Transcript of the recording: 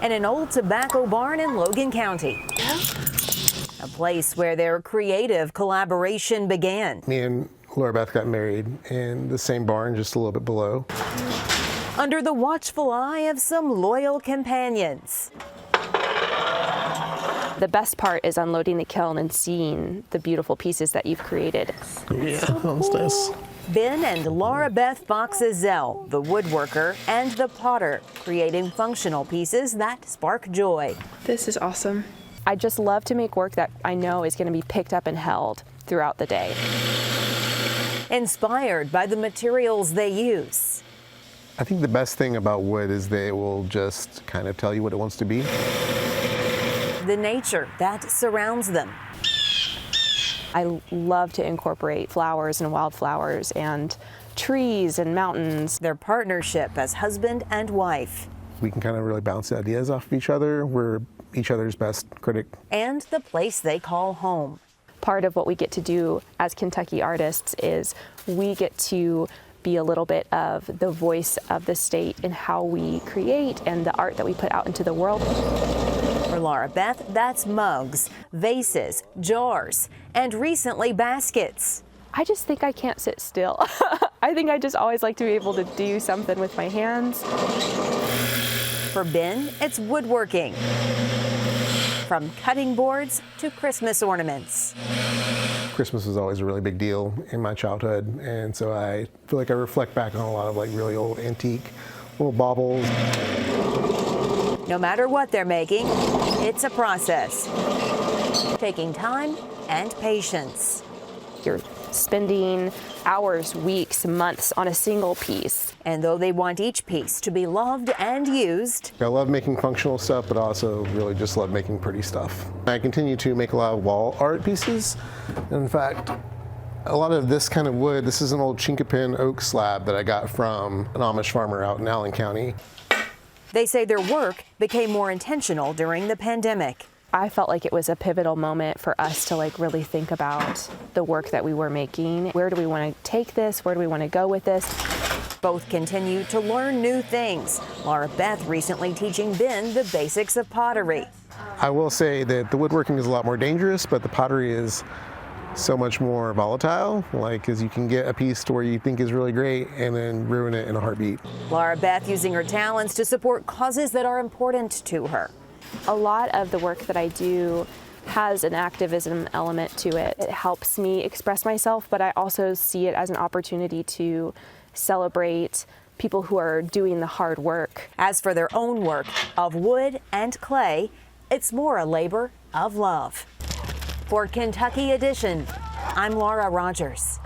in an old tobacco barn in Logan County. A place where their creative collaboration began. Me and Laura Beth got married in the same barn, just a little bit below. Under the watchful eye of some loyal companions. The best part is unloading the kiln and seeing the beautiful pieces that you've created. Yeah, that was nice. Ben and Laura Beth Fox-Ezell, the woodworker and the potter, creating functional pieces that spark joy. This is awesome. I just love to make work that I know is going to be picked up and held throughout the day. Inspired by the materials they use. I think the best thing about wood is that it will just kind of tell you what it wants to be. The nature that surrounds them. I love to incorporate flowers and wildflowers and trees and mountains. Their partnership as husband and wife. We can kind of really bounce ideas off of each other. We're each other's best critic. And the place they call home. Part of what we get to do as Kentucky artists is we get to be a little bit of the voice of the state in how we create and the art that we put out into the world. For Laura Beth, that's mugs, vases, jars, and recently baskets. I just think I can't sit still. I think I just always like to be able to do something with my hands. For Ben, it's woodworking. From cutting boards to Christmas ornaments. Christmas was always a really big deal in my childhood, and so I feel like I reflect back on a lot of like really old antique little baubles. No matter what they're making, it's a process. Taking time and patience. You're spending hours, weeks, months on a single piece. And though they want each piece to be loved and used, I love making functional stuff, but also really just love making pretty stuff. I continue to make a lot of wall art pieces. In fact, a lot of this kind of wood, this is an old chinkapin oak slab that I got from an Amish farmer out in Allen County. they say their work became more intentional during the pandemic. I felt like it was a pivotal moment for us to really think about the work that we were making. Where do we want to take this? Where do we want to go with this? Both continue to learn new things. Laura Beth recently teaching Ben the basics of pottery. I will say that the woodworking is a lot more dangerous, but the pottery is so much more volatile, because you can get a piece to where you think is really great and then ruin it in a heartbeat. Laura Beth using her talents to support causes that are important to her. A lot of the work that I do has an activism element to it. It helps me express myself, but I also see it as an opportunity to celebrate people who are doing the hard work. As for their own work of wood and clay, it's more a labor of love. For Kentucky Edition, I'm Laura Rogers.